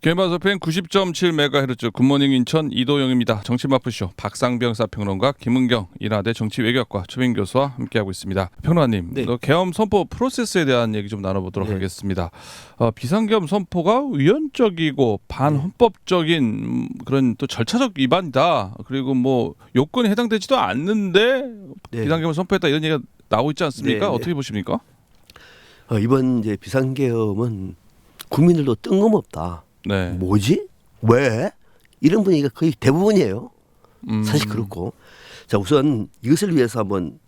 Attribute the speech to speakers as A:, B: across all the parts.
A: 개마소펜 90.7MHz 굿모닝 인천 이도영입니다. 정치마프쇼 박상병 사평론가 김은경 인하대 정치외교학과 초빙 교수와 함께하고 있습니다. 평론가님,
B: 네.
A: 계엄 선포 프로세스에 대한 얘기 좀 나눠보도록 하겠습니다. 비상계엄 선포가 위헌적이고 반헌법적인 그런 또 절차적 위반이다. 그리고 뭐 요건에 해당되지도 않는데 비상계엄을 선포했다 이런 얘기가 나오고 있지 않습니까?
B: 네.
A: 어떻게 보십니까?
B: 이번 이제 비상계엄은 국민들도 뜬금없다.
A: 네.
B: 뭐지? 왜? 이런 분위기가 거의 대부분이에요. 사실 그렇고. 자, 우선 이것을 위해서 한번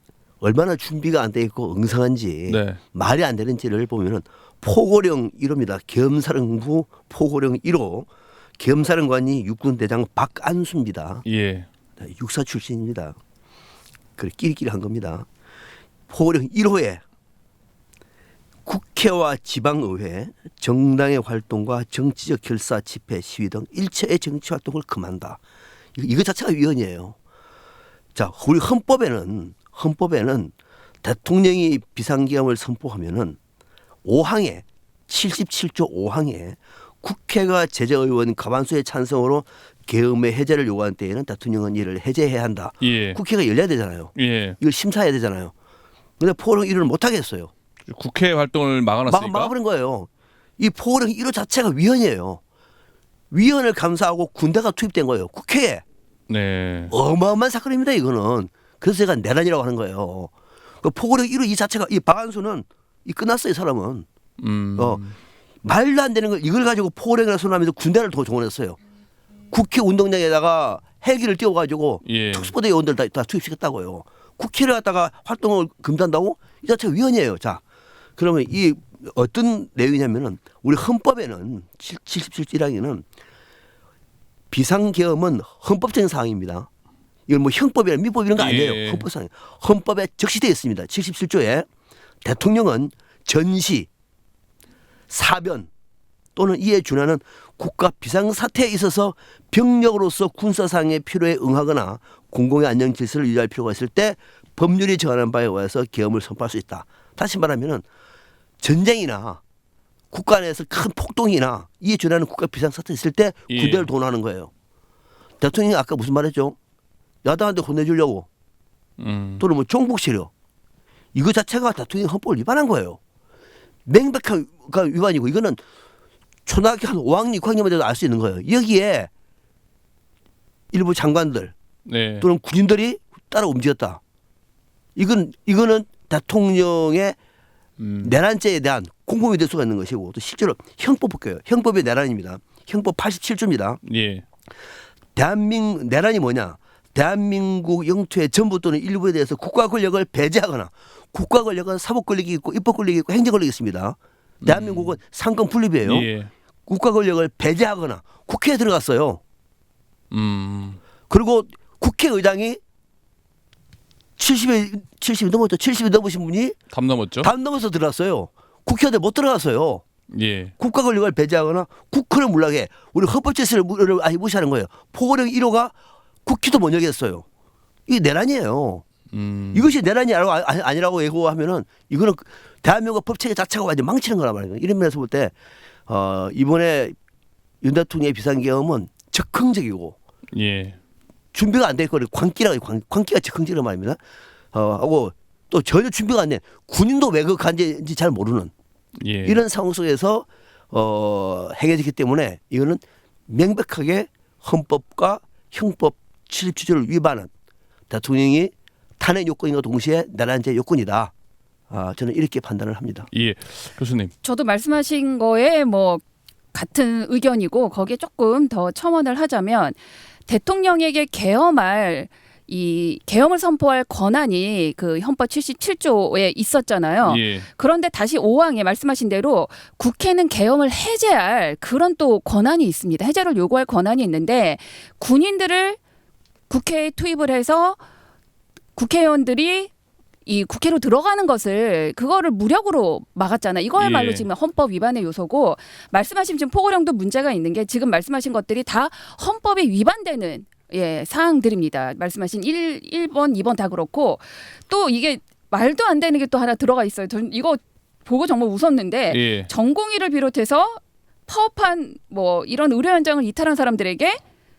B: 얼마나 준비가 안 돼 있고 응상한지 말이 안 되는지를 보면은 포고령 1호입니다. 계엄사령부 포고령 1호. 계엄사령관이 육군대장 박안수입니다.
A: 예.
B: 육사 출신입니다. 그래 끼리끼리 한 겁니다. 포고령 1호에 국회와 지방의회, 정당의 활동과 정치적 결사, 집회, 시위 등 일체의 정치 활동을 금한다. 이거 자체가 위헌이에요. 자, 우리 헌법에는 대통령이 비상계엄을 선포하면은 5항에 77조 5항에 국회가 제재의원 과반수의 찬성으로 계엄의 해제를 요구한 때에는 대통령은 이를 해제해야 한다.
A: 예.
B: 국회가 열려야 되잖아요.
A: 예.
B: 이걸 심사해야 되잖아요. 그런데 포고령 1호는 못 하겠어요.
A: 국회 활동을 막아놨으니까.
B: 막아버린 거예요. 이 포고령 1호 자체가 위헌이에요. 위헌을 감사하고 군대가 투입된 거예요. 국회에.
A: 네.
B: 어마어마한 사건입니다. 이거는. 그래서 제가 내란이라고 하는 거예요. 그 포고령 1호 이 자체가 이 박안수는 이 끝났어요. 이 사람은. 말도 안 되는 걸 이걸 가지고 포고령이라고 선언하면서 군대를 더 동원했어요. 국회 운동장에다가 헬기를 띄워가지고 특수부대 요원들 다 투입시켰다고요. 국회를 갖다가 활동을 금지한다고? 이 자체가 위헌이에요. 자. 그러면 이 어떤 내용이냐면은 우리 헌법에는 77조에는 비상계엄은 헌법적인 사항입니다. 이건 뭐 형법이나 민법 이런 거 아니에요. 헌법상 헌법에 적시되어 있습니다. 77조에 대통령은 전시, 사변 또는 이에 준하는 국가 비상사태에 있어서 병력으로서 군사상의 필요에 응하거나 공공의 안녕 질서를 유지할 필요가 있을 때 법률이 정하는 바에 의해서 계엄을 선포할 수 있다. 다시 말하면은 전쟁이나 국가 안에서 큰 폭동이나 이에 준하는 국가 비상사태 있을 때 군대를 동원하는 거예요. 대통령이 아까 무슨 말했죠? 야당한테 혼내주려고 또는 뭐 종북시려. 이거 자체가 대통령 헌법을 위반한 거예요. 명백한 위반이고 이거는 초등학교 한 5학년, 6학년만 돼도 알 수 있는 거예요. 여기에 일부 장관들 또는 군인들이 따라 움직였다. 이거는 대통령의 내란죄에 대한 공범이 될 수가 있는 것이고 또 실제로 형법 볼게요. 형법의 내란입니다. 형법 87조입니다.
A: 예.
B: 대한민국 내란이 뭐냐? 대한민국 영토의 전부 또는 일부에 대해서 국가 권력을 배제하거나 국가 권력은 사법 권력이 있고 입법 권력이 있고 행정 권력이 있습니다. 대한민국은 상권 분립이에요. 국가 권력을 배제하거나 국회에 들어갔어요. 그리고 국회의장이 70이 넘었죠. 70이 넘으신 분이
A: 담 넘었죠.
B: 담 넘어서 들어갔어요. 국회에 못 들어갔어요.
A: 예.
B: 국가 권력을 배제하거나 국회를 물락해 우리 헌법 질서를 무시하는 거예요. 포고령 1호가 국회도 못 열겠어요. 이게 내란이에요. 이것이 내란이 아니라고 예고하면은 이거는 대한민국 법체계 자체가 완전 망치는 거란 말이에요. 이런 면에서 볼 때 이번에 윤 대통령의 비상계엄은 적극적이고 준비가 안 될 거를 광기가 적극적이란 말입니다. 하고 또 전혀 준비가 안 돼. 군인도 왜 그 간지인지 잘 모르는 이런 상황 속에서 행해지기 때문에 이거는 명백하게 헌법과 형법 77조를 위반한 대통령이 탄핵 요건과 동시에 내란죄 요건이다. 저는 이렇게 판단을 합니다.
A: 예, 교수님.
C: 저도 말씀하신 거에 뭐 같은 의견이고 거기에 조금 더 첨언을 하자면 대통령에게 계엄을 선포할 권한이 그 헌법 77조에 있었잖아요. 그런데 다시 5항에 말씀하신 대로 국회는 계엄을 해제할 그런 또 권한이 있습니다. 해제를 요구할 권한이 있는데 군인들을 국회에 투입을 해서 국회의원들이 이 국회로 들어가는 것을 그거를 무력으로 막았잖아요. 이거야말로 지금 헌법 위반의 요소고 말씀하신 지금 포고령도 문제가 있는 게 지금 말씀하신 것들이 다 헌법에 위반되는 사항들입니다. 말씀하신 1번, 2번 다 그렇고 또 이게 말도 안 되는 게 또 하나 들어가 있어요. 전 이거 보고 정말 웃었는데 전공의를 비롯해서 파업한 뭐 이런 의료 현장을 이탈한 사람들에게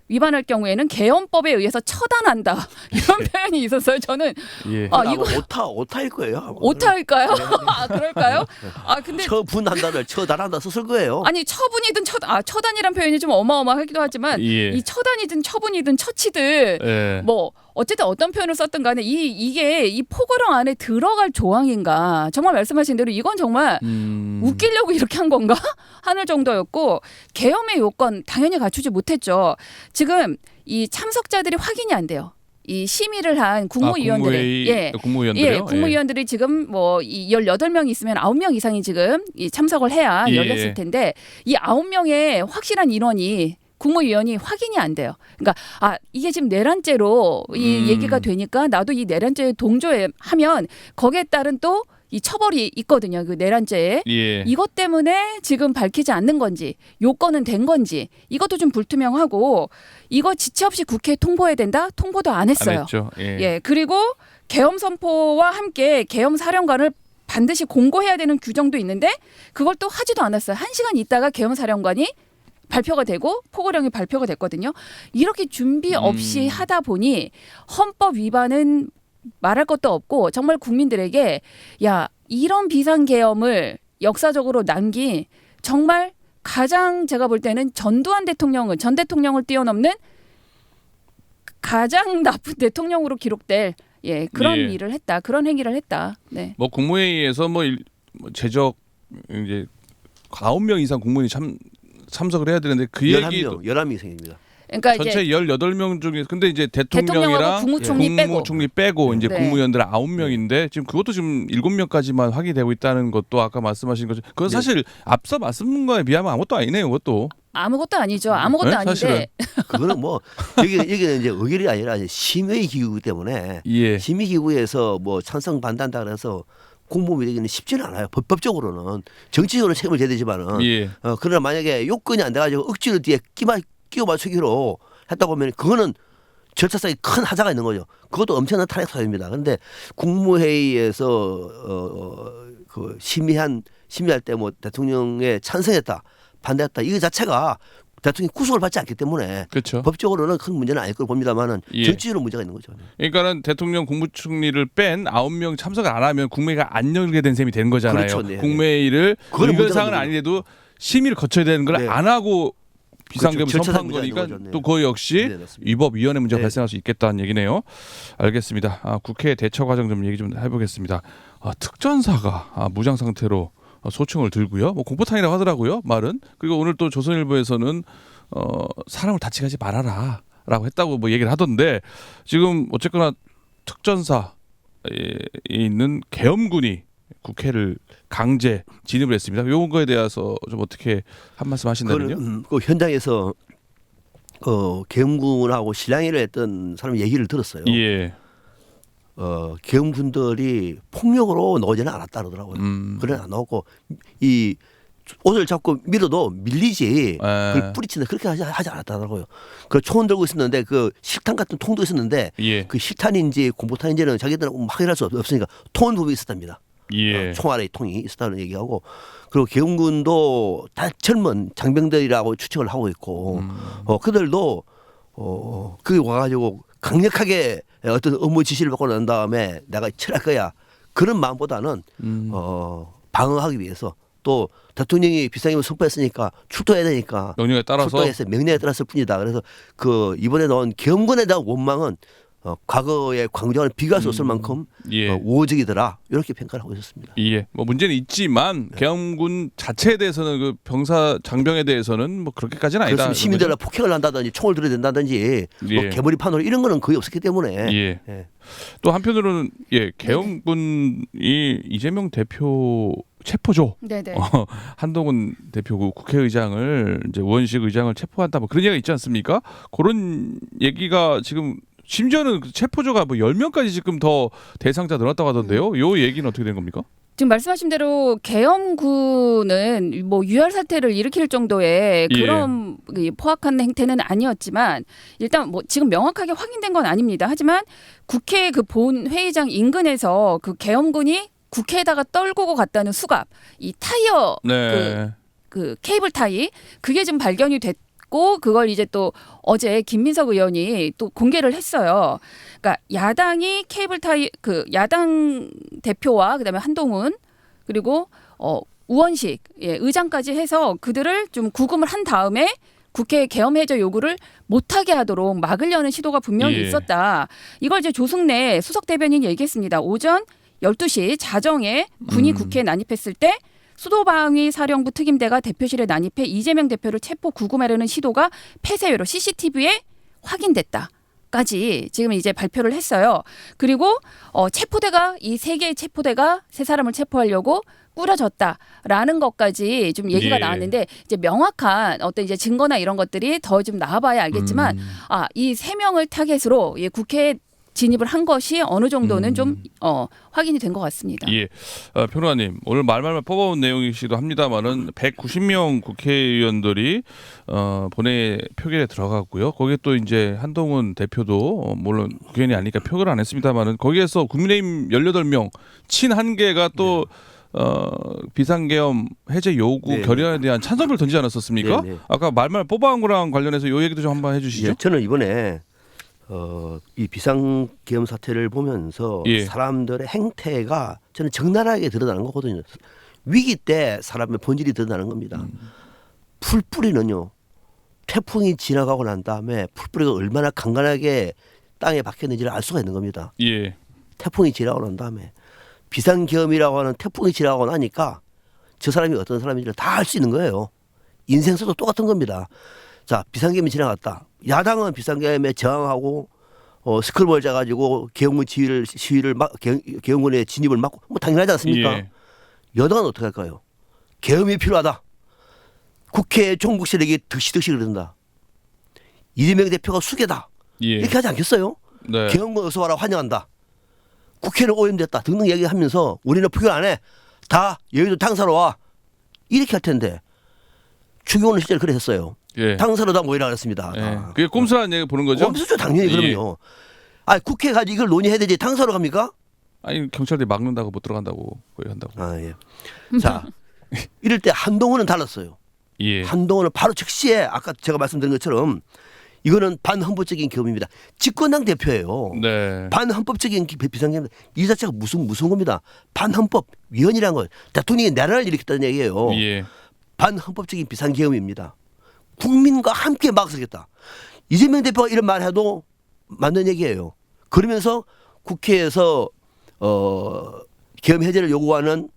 C: 위반할 경우에는 계엄법에 의해서 처단한다 이런 표현이 있었어요. 저는
A: 예.
C: 이거
B: 오타일 거예요. 아마.
C: 오타일까요? 아 그럴까요? 아 근데
B: 처분한다를 처단한다 썼을 거예요.
C: 아니 처분이든 처단이란 표현이 좀 어마어마하기도 하지만
A: 예.
C: 이 처단이든 처분이든 처치든
A: 예.
C: 뭐 어쨌든 어떤 표현을 썼든 간에 이게 이 포고령 안에 들어갈 조항인가 정말 말씀하신 대로 이건 정말 웃기려고 이렇게 한 건가 하는 정도였고 계엄의 요건 당연히 갖추지 못했죠. 지금 이 참석자들이 확인이 안 돼요. 이 심의를 한 국무위원들의
A: 국무위원들이요?
C: 국무위원들이 지금 뭐 이 18명 있으면 9명 이상이 지금 이 참석을 해야
A: 예.
C: 열렸을 텐데 이 9명의 확실한 인원이 국무위원이 확인이 안 돼요. 그러니까 이게 지금 내란죄로 이 얘기가 되니까 나도 이 내란죄에 동조하면 거기에 따른 또 이 처벌이 있거든요. 그 내란죄에.
A: 예.
C: 이것 때문에 지금 밝히지 않는 건지 요건은 된 건지 이것도 좀 불투명하고 이거 지체 없이 국회에 통보해야 된다? 통보도 안 했어요.
A: 안 했죠. 예.
C: 예. 그리고 계엄 선포와 함께 계엄 사령관을 반드시 공고해야 되는 규정도 있는데 그걸 또 하지도 않았어요. 1시간 있다가 계엄 사령관이 발표가 되고 포고령이 발표가 됐거든요. 이렇게 준비 없이 하다 보니 헌법 위반은 말할 것도 없고 정말 국민들에게 야 이런 비상계엄을 역사적으로 남긴 정말 가장 제가 볼 때는 전 대통령을 뛰어넘는 가장 나쁜 대통령으로 기록될 그런
A: 예.
C: 일을 했다. 그런 행위를 했다. 네.
A: 뭐 국무회의에서 뭐 제적 이제 9명 이상 국무원이 참석을 해야 되는데 그 얘기도
B: 11명 생깁니다.
C: 그러니까
A: 전체
C: 이제
A: 18명 중에 근데 이제
C: 대통령하고
A: 대통령이랑
C: 국무총리
A: 빼고 이제
C: 네.
A: 국무위원들 9명인데 지금 그것도 지금 7명까지만 확인되고 있다는 것도 아까 말씀하신 거죠. 그건 사실 앞서 말씀한 거에 비하면 아무것도 아니네요. 그것도.
C: 아무것도 아니죠. 아무것도
A: 네,
C: 아닌데
A: 사실은.
B: 그거는 뭐 여기는 이제 의결이 아니라 이제 심의 기구이기 때문에
A: 예.
B: 심의 기구에서 뭐 찬성 반대한다 그래서 공범이 되기는 쉽지는 않아요. 법적으로는 정치적으로 책임을 져야 되지만은
A: 예.
B: 그러나 만약에 요건이 안 돼가지고 억지로 뒤에 끼워 맞추기로 했다고 하면 그거는 절차상에 큰 하자가 있는 거죠. 그것도 엄청난 탄핵 사유입니다. 그런데 국무회의에서 그 심의할 때 뭐 대통령에 찬성했다, 반대했다 이거 자체가 대통령이 구속을 받지 않기 때문에
A: 그렇죠.
B: 법적으로는 큰 문제는 아닐 걸 봅니다만은
A: 예.
B: 정치적으로 문제가 있는 거죠.
A: 그러니까는 대통령 국무총리를 뺀 9명 참석을 안 하면 국무회의가 안 열게 된 셈이 되는 거잖아요.
B: 그렇죠. 네.
A: 국무회의를
B: 그거는
A: 의견상은
B: 문제가
A: 아니래도 심의를 거쳐야 되는 걸
B: 네.
A: 안 하고 비상계엄을
B: 그렇죠.
A: 선포한
B: 절차상 문제가
A: 거니까
B: 있는 거죠. 네.
A: 또 그거 역시
B: 네, 맞습니다.
A: 위법위원회 문제가
B: 네.
A: 발생할 수 있겠다는 얘기네요. 알겠습니다. 국회 대처 과정 좀 얘기 좀 해보겠습니다. 특전사가 무장 상태로 소총을 들고요. 뭐 공포탄이라고 하더라고요. 말은. 그리고 오늘 또 조선일보에서는 사람을 다치게 하지 말아라라고 했다고 뭐 얘기를 하던데 지금 어쨌거나 특전사에 있는 계엄군이 국회를 강제 진입을 했습니다. 이런 거에 대해서 좀 어떻게 한 말씀 하신다면요?
B: 그 현장에서 계엄군하고 실랑이를 했던 사람 얘기를 들었어요.
A: 예.
B: 계엄군들이 폭력으로 나오지는 않았다 그러더라고요. 그래 안 나오고 이 옷을 잡고 밀어도 밀리지 그걸 뿌리치는 그렇게 하지 않았다더라고요. 그 총은 들고 있었는데 그 실탄 같은 통도 있었는데
A: 예.
B: 그 실탄인지 공포탄인지는 자기들은 확인할 수 없으니까 통은 부분이 있었답니다.
A: 예.
B: 총 안에 통이 있었다는 얘기하고 그리고 계엄군도 다 젊은 장병들이라고 추측을 하고 있고 그들도 거기 와가지고 강력하게 어떤 업무 지시를 받고 난 다음에 내가 처리할 거야 그런 마음보다는 방어하기 위해서 또 대통령이 비상계엄을 선포했으니까 출동해야 되니까
A: 명령에 따라서
B: 출동해서 명령에 따랐을 뿐이다. 그래서 그 이번에 나온 계엄군에 대한 원망은 과거의 광장을 비교할 수 없을 만큼
A: 예.
B: 우호적이더라 이렇게 평가를 하고 있었습니다.
A: 예, 뭐 문제는 있지만 계엄군 자체에 대해서는 그 병사 장병에 대해서는 뭐 그렇게까지는 아니다.
B: 그렇습니다. 시민들을 폭행을 한다든지 총을 들여댄다든지
A: 예.
B: 뭐 개머리 판으로 이런 거는 거의 없었기 때문에
A: 예.
B: 예.
A: 또 한편으로는 계엄군이 이재명 대표 체포죠.
C: 네네.
A: 한동훈 대표고 국회의장을 이제 우원식 의장을 체포한다 뭐 그런 얘기가 있지 않습니까? 그런 얘기가 지금 심지어는 체포조가 뭐 10명까지 지금 더 대상자 늘었다고 하던데요. 요 얘기는 어떻게 된 겁니까?
C: 지금 말씀하신 대로 계엄군은 뭐 유혈 사태를 일으킬 정도의 그런 포악한 행태는 아니었지만 일단 뭐 지금 명확하게 확인된 건 아닙니다. 하지만 국회 그 본 회의장 인근에서 그 계엄군이 국회에다가 떨구고 갔다는 수갑, 이 타이어
A: 네.
C: 그 케이블 타이 그게 좀 발견이 됐고 그걸 이제 또 어제 김민석 의원이 또 공개를 했어요. 그러니까 야당이 케이블 타이 그 야당 대표와 그다음에 한동훈 그리고 우원식 의장까지 해서 그들을 좀 구금을 한 다음에 국회 계엄 해제 요구를 못하게 하도록 막으려는 시도가 분명히 있었다. 이걸 이제 조승래 수석 대변인이 얘기했습니다. 오전 12시 자정에 군이 국회에 난입했을 때 수도방위 사령부 특임대가 대표실에 난입해 이재명 대표를 체포 구금하려는 시도가 폐쇄회로 CCTV에 확인됐다까지 지금 이제 발표를 했어요. 그리고 체포대가 이 세 개의 체포대가 세 사람을 체포하려고 꾸려졌다라는 것까지 좀 얘기가 나왔는데 이제 명확한 어떤 이제 증거나 이런 것들이 더 좀 나와봐야 알겠지만 이 세 명을 타겟으로 국회에 진입을 한 것이 어느 정도는 좀 확인이 된 것 같습니다.
A: 예, 평론가님 오늘 말말말 뽑아온 내용이시기도 합니다만은 190명 국회의원들이 본회의 표결에 들어갔고요. 거기에 또 이제 한동훈 대표도 물론 국회의원이 아니니까 표결을 안 했습니다만은 거기에서 국민의힘 18명 친 한 개가 또 비상계엄 해제 요구
B: 네.
A: 결의안에 대한 찬성을 던지지 않았었습니까?
B: 네, 네.
A: 아까 말말 뽑아온 거랑 관련해서 요 얘기도 좀 한번 해주시죠.
B: 예, 저는 이번에 이 비상계엄 사태를 보면서 사람들의 행태가 저는 적나라하게 드러나는 거거든요. 위기 때 사람의 본질이 드러나는 겁니다. 풀뿌리는요. 태풍이 지나가고 난 다음에 풀뿌리가 얼마나 강간하게 땅에 박혔는지를 알 수가 있는 겁니다.
A: 예.
B: 태풍이 지나고 난 다음에 비상계엄이라고 하는 태풍이 지나고 나니까 저 사람이 어떤 사람인지를 다 알 수 있는 거예요. 인생에서도 똑같은 겁니다. 자, 비상계엄이 지나갔다. 야당은 비상계엄에 저항하고 스크롤 짜가지고 계엄군 시위를 계엄군의 진입을 막고 뭐 당연하지 않습니까?
A: 예.
B: 여당은 어떻게 할까요? 계엄이 필요하다. 국회 종북 세력이 득시득시 그런다. 이재명 대표가 수괴다. 이렇게 하지 않겠어요?
A: 네.
B: 계엄군 어서 와라 환영한다. 국회는 오염됐다 등등 얘기하면서 우리는 표결 안 해. 다 여의도 당사로 와. 이렇게 할 텐데 추경호는 실제로 그래 했어요.
A: 예.
B: 당사로 다 모이라 그랬습니다.
A: 예. 그게 꼼수라는 얘기 보는 거죠?
B: 꼼수죠 당연히 그럼요. 아니 국회 가지고 이걸 논의해야 되지 당사로 갑니까?
A: 아니 경찰들이 막는다고 못 들어간다고 거기 한다고.
B: 예. 자 이럴 때 한동훈은 달랐어요.
A: 예.
B: 한동훈은 바로 즉시에 아까 제가 말씀드린 것처럼 이거는 반헌법적인 계엄입니다. 집권당 대표예요.
A: 네.
B: 반헌법적인 비상계엄 이 자체가 무슨 겁니다. 반헌법 위헌이라는 건 대통령이 나라를 일으켰다는 얘기예요.
A: 예.
B: 반헌법적인 비상계엄입니다. 국민과 함께 막서겠다. 이재명 대표가 이런 말 해도 맞는 얘기예요. 그러면서 국회에서 계엄 해제를 요구하는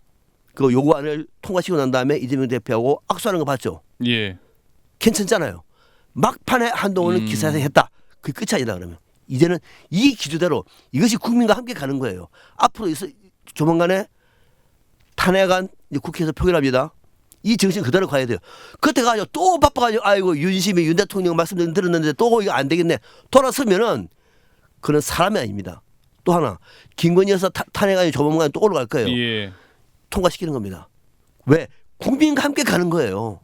B: 그 요구안을 통과시키고 난 다음에 이재명 대표하고 악수하는 거 봤죠.
A: 예.
B: 괜찮잖아요. 막판에 한동훈은 기사에서 했다. 그게 끝이 아니다 그러면. 이제는 이 기조대로 이것이 국민과 함께 가는 거예요. 앞으로 조만간에 탄핵안 국회에서 표결합니다. 이 정신 그대로 가야 돼요. 그때 가지고 또 바빠가지고 아이고 윤 대통령 말씀 들었는데 또 이거 안 되겠네. 돌아서면은 그런 사람이 아닙니다. 또 하나 김건희 여사 탄핵안이 조만간 또 올라갈 거예요.
A: 예.
B: 통과시키는 겁니다. 왜? 국민과 함께 가는 거예요.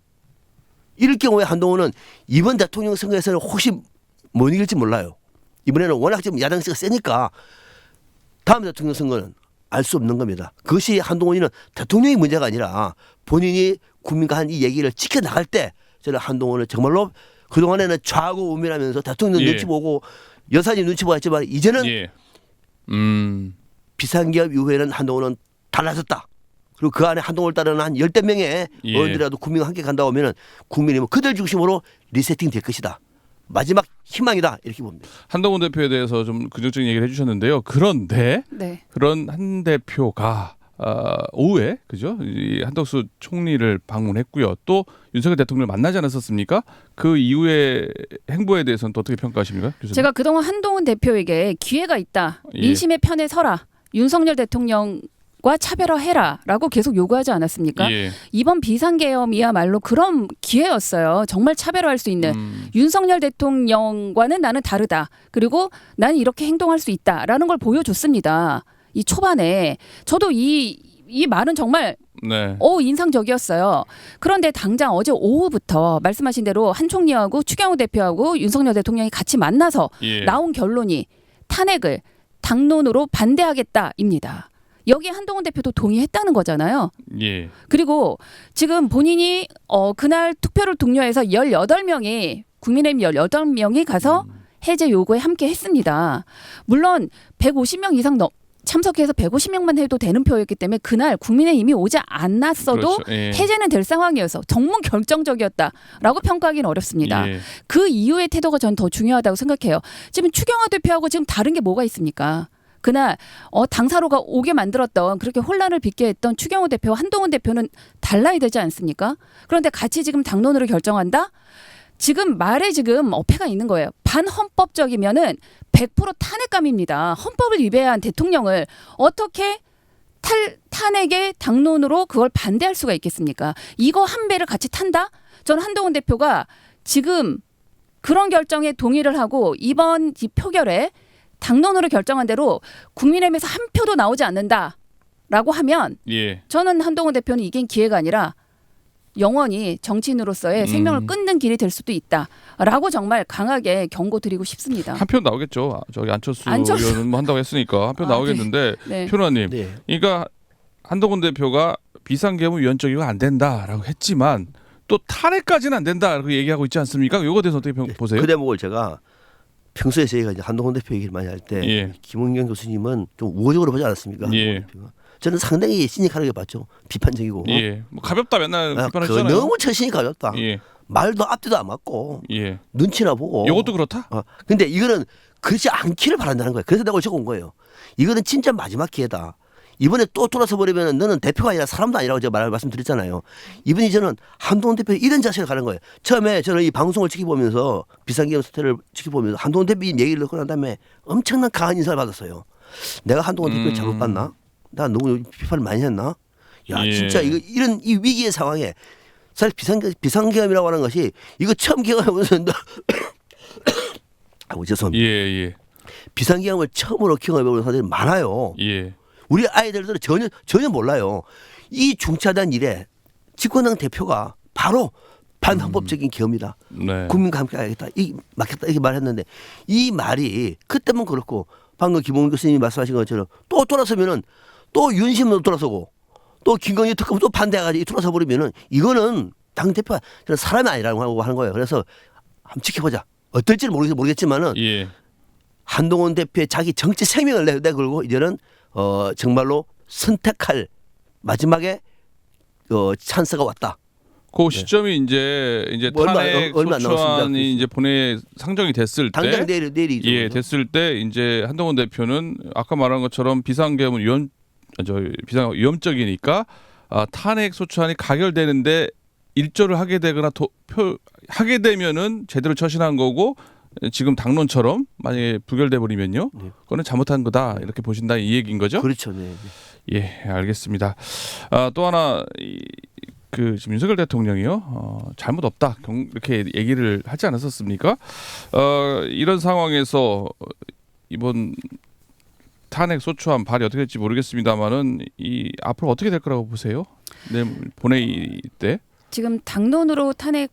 B: 이럴 경우에 한동훈은 이번 대통령 선거에서는 혹시 못 이길지 몰라요. 이번에는 워낙 지금 야당세가 세니까 다음 대통령 선거는 알 수 없는 겁니다. 그것이 한동훈이는 대통령이 문제가 아니라 본인이 국민과 한 이 얘기를 지켜나갈 때 저는 한동훈은 정말로 그동안에는 좌고 우면하면서 대통령 눈치 보고 여사님 눈치 보고 했지만 이제는 비상계엄 이후에는 한동훈은 달라졌다. 그리고 그 안에 한동훈을 따르는 한 10대 명의 의원들이라도 국민과 함께 간다고 하면은 국민이 그들 중심으로 리세팅 될 것이다. 마지막 희망이다. 이렇게 봅니다.
A: 한동훈 대표에 대해서 좀 긍정적인 얘기를 해주셨는데요. 그런데 그런 한 대표가 오후에 그죠? 이 한덕수 총리를 방문했고요. 또 윤석열 대통령을 만나지 않았었습니까? 그 이후의 행보에 대해서는 또 어떻게 평가하십니까? 교수님?
C: 제가 그동안 한동훈 대표에게 기회가 있다. 민심의 편에 서라. 윤석열 대통령과 차별화해라라고 계속 요구하지 않았습니까? 이번 비상계엄이야말로 그런 기회였어요. 정말 차별화할 수 있는 윤석열 대통령과는 나는 다르다. 그리고 나는 이렇게 행동할 수 있다라는 걸 보여줬습니다. 이 초반에 저도 이 말은 정말 인상적이었어요. 그런데 당장 어제 오후부터 말씀하신 대로 한 총리하고 추경호 대표하고 윤석열 대통령이 같이 만나서 나온 결론이 탄핵을 당론으로 반대하겠다입니다. 여기에 한동훈 대표도 동의했다는 거잖아요.
A: 예.
C: 그리고 지금 본인이 그날 투표를 독려해서 18명이 국민의힘 18명이 가서 해제 요구에 함께 했습니다. 물론 150명 이상 참석해서 150명만 해도 되는 표였기 때문에 그날 국민의힘이 오지 않았어도
A: 그렇죠. 예.
C: 해제는 될 상황이어서 정말 결정적이었다라고 평가하기는 어렵습니다.
A: 예.
C: 그 이후의 태도가 전 더 중요하다고 생각해요. 지금 추경호 대표하고 지금 다른 게 뭐가 있습니까? 그날 당사로가 오게 만들었던 그렇게 혼란을 빚게 했던 추경호 대표와 한동훈 대표는 달라야 되지 않습니까? 그런데 같이 지금 당론으로 결정한다? 지금 말에 지금 어폐가 있는 거예요. 반헌법적이면은 100% 탄핵감입니다. 헌법을 위배한 대통령을 어떻게 탄핵의 당론으로 그걸 반대할 수가 있겠습니까? 이거 한 배를 같이 탄다? 저는 한동훈 대표가 지금 그런 결정에 동의를 하고 이번 이 표결에 당론으로 결정한 대로 국민의힘에서 한 표도 나오지 않는다라고 하면
A: 예.
C: 저는 한동훈 대표는 이게 기회가 아니라 영원히 정치인으로서의 생명을 끊는 길이 될 수도 있다라고 정말 강하게 경고드리고 싶습니다.
A: 한 표 나오겠죠. 저기 안철수 의원은 뭐 한다고 했으니까 한 표 나오겠는데
C: 네.
A: 표현님,
B: 네.
A: 그러니까 한동훈 대표가 비상계엄은 위헌적이고 안 된다라고 했지만 또 탄핵까지는 안 된다라고 얘기하고 있지 않습니까? 이거에 대해서 어떻게 보세요?
B: 그 대목을 제가 평소에 저희가 이제 한동훈 대표 얘기를 많이 할 때
A: 예.
B: 김은경 교수님은 좀 우호적으로 보지 않았습니까?
A: 예.
B: 한동훈 대표가. 저는 상당히 시니컬하게 봤죠. 비판적이고.
A: 예, 뭐 가볍다 맨날
B: 그
A: 비판하잖아요.
B: 너무 처신이 가볍다.
A: 예,
B: 말도 앞뒤도 안 맞고
A: 예.
B: 눈치나 보고.
A: 이것도 그렇다.
B: 근데 이거는 그렇지 않기를 바란다는 거예요. 그래서 내가 적어온 거예요. 이거는 진짜 마지막 기회다. 이번에 또 돌아서 버리면 너는 대표가 아니라 사람도 아니라고 제가 말씀드렸잖아요. 이번에 저는 한동훈 대표 이런 자세를 가는 거예요. 처음에 저는 이 방송을 지켜보면서 비상계엄 사태를 지켜보면서 한동훈 대표 얘기를 듣고 난 다음에 엄청난 강한 인사를 받았어요. 내가 한동훈 대표를 잘못 봤나? 나 너무 비판을 많이 했나? 야,
A: 예.
B: 진짜 이런 이 위기의 상황에 사실 비상계엄이라고 하는 것이 이거 처음 경험해보면서 아이고 죄송합니다.
A: 예, 예,
B: 비상계엄을 처음으로 경험해보는 사람들이 많아요.
A: 예.
B: 우리 아이들은 전혀 몰라요. 이 중차대한 일에 집권당 대표가 바로 반헌법적인 계엄이다.
A: 네.
B: 국민과 함께 하겠다. 맞겠다. 이렇게 말했는데 이 말이 그때만 그렇고 방금 김홍 교수님이 말씀하신 것처럼 또 돌아서면은 또 윤심으로 돌아서고 또 김건희 특검 또 반대해가지고 돌아서 버리면은 이거는 당 대표가 사람이 아니라고 하는 거예요. 그래서 한번 지켜보자. 어떨지는 모르겠지만은
A: 예.
B: 한동훈 대표의 자기 정치 생명을 내걸고 이제는 정말로 선택할 마지막에 찬스가 왔다.
A: 그 시점이 이제
B: 뭐
A: 탄핵
B: 얼마 안 남았습니다.
A: 소추안이 이제 본회의에 상정이 됐을 때,
B: 당장 내일이죠.
A: 예, 됐을 때 이제 한동훈 대표는 아까 말한 것처럼 비상계엄은 위헌적이니까 탄핵 소추안이 가결되는데 일조를 하게 되거나 하게 되면은 제대로 처신한 거고 지금 당론처럼 만약에 부결돼 버리면요, 그거는 잘못한 거다 이렇게 보신다 이 얘기인 거죠?
B: 그렇죠. 네.
A: 예, 알겠습니다. 또 하나 지금 윤석열 대통령이요 잘못 없다 이렇게 얘기를 하지 않았었습니까? 이런 상황에서 이번 탄핵 소추안 발의 어떻게 될지 모르겠습니다만은 이 앞으로 어떻게 될 거라고 보세요? 네, 본회의 때
C: 지금 당론으로 탄핵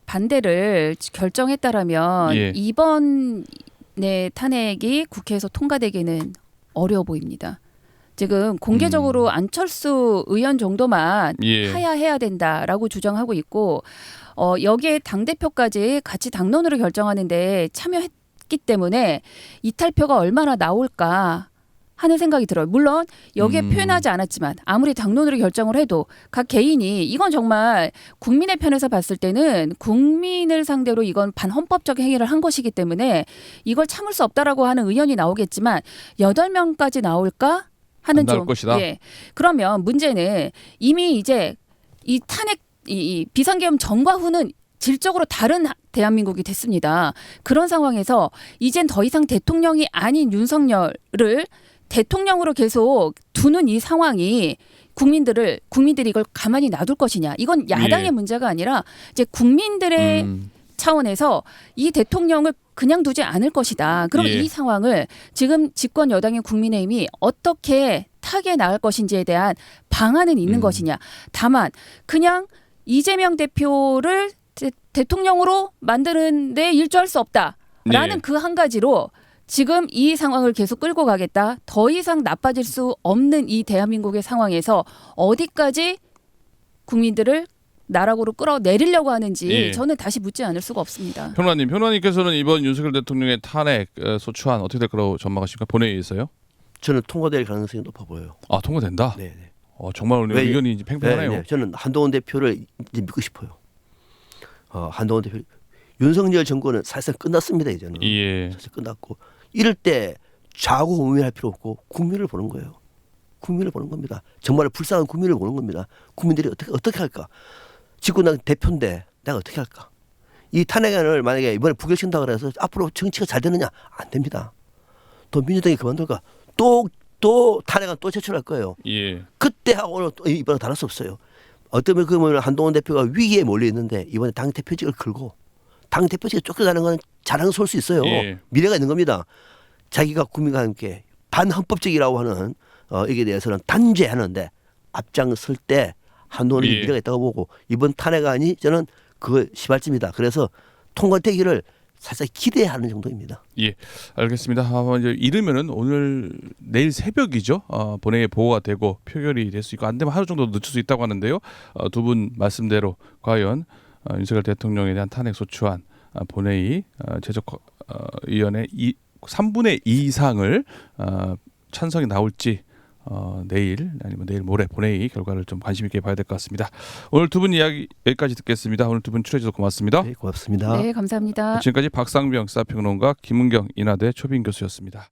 C: 반대를 결정했다라면
A: 예.
C: 이번의 탄핵이 국회에서 통과되기는 어려워 보입니다. 지금 공개적으로 안철수 의원 정도만
A: 예.
C: 하야해야 된다라고 주장하고 있고 여기에 당대표까지 같이 당론으로 결정하는데 참여했기 때문에 이탈표가 얼마나 나올까 하는 생각이 들어요. 물론 여기에 표현하지 않았지만 아무리 당론으로 결정을 해도 각 개인이 이건 정말 국민의 편에서 봤을 때는 국민을 상대로 이건 반헌법적 행위를 한 것이기 때문에 이걸 참을 수 없다라고 하는 의견이 나오겠지만 8명까지 나올까 하는
A: 안 나올
C: 좀
A: 것이다.
C: 예. 그러면 문제는 이미 이제 이 탄핵 이 비상계엄 전과 후는 질적으로 다른 대한민국이 됐습니다. 그런 상황에서 이젠 더 이상 대통령이 아닌 윤석열을 대통령으로 계속 두는 이 상황이 국민들이 이걸 가만히 놔둘 것이냐. 이건 야당의
A: 예.
C: 문제가 아니라 이제 국민들의 차원에서 이 대통령을 그냥 두지 않을 것이다. 그럼
A: 예.
C: 이 상황을 지금 집권 여당인 국민의힘이 어떻게 타개 나갈 것인지에 대한 방안은 있는 것이냐. 다만 그냥 이재명 대표를 대통령으로 만드는 데 일조할 수 없다라는
A: 예.
C: 그 한 가지로 지금 이 상황을 계속 끌고 가겠다. 더 이상 나빠질 수 없는 이 대한민국의 상황에서 어디까지 국민들을 나락으로 끌어내리려고 하는지
A: 예.
C: 저는 다시 묻지 않을 수가 없습니다.
A: 평론가님께서는 이번 윤석열 대통령의 탄핵 소추안 어떻게 될 거라고 전망하십니까? 본회의에서요?
B: 저는 통과될 가능성이 높아 보여요.
A: 아 통과된다.
B: 네, 네.
A: 정말 오늘
B: 왜-
A: 의견이 이제 팽팽하네요.
B: 네, 네. 저는 한동훈 대표를 이제 믿고 싶어요. 한동훈 대표, 윤석열 정권은 사실상 끝났습니다. 이제는
A: 예.
B: 사실 끝났고 이럴 때 좌고 우면할 필요 없고 국민을 보는 거예요. 국민을 보는 겁니다. 정말 불쌍한 국민을 보는 겁니다. 국민들이 어떻게 할까? 집권당 대표인데 내가 어떻게 할까? 이 탄핵안을 만약에 이번에 부결시킨다 그래서 앞으로 정치가 잘 되느냐? 안 됩니다. 또 민주당이 그만둘까? 또 탄핵안 또 제출할 거예요.
A: 예.
B: 그때하고는 또 이번에 다를 수 없어요. 어쩌면 그러면 한동훈 대표가 위기에 몰려 있는데 이번에 당 대표직을 걸고 당 대표직에 쫓겨나는 건 자랑스러울 수 있어요.
A: 예.
B: 미래가 있는 겁니다. 자기가 국민과 함께 반헌법적이라고 하는 이게 대해서는 단죄하는데 앞장설 때 한동훈이
A: 예.
B: 미래가 있다고 보고 이번 탄핵안이 저는 그 시발점이다. 그래서 통과되기를 살짝 기대하는 정도입니다.
A: 예, 알겠습니다. 이제 이르면은 오늘 내일 새벽이죠. 본회의에 보고가 되고 표결이 될 수 있고 안 되면 하루 정도 늦출 수 있다고 하는데요. 두 분 말씀대로 과연 윤석열 대통령에 대한 탄핵 소추안 본회의 제적위원회 3분의 2 이상을 찬성이 나올지 내일 아니면 내일 모레 본회의 결과를 좀 관심 있게 봐야 될 것 같습니다. 오늘 두 분 이야기 여기까지 듣겠습니다. 오늘 두 분 출연해 주셔서 고맙습니다.
B: 네, 고맙습니다.
C: 네, 감사합니다.
A: 지금까지 박상병 시사평론가 김은경 인하대 초빙 교수였습니다.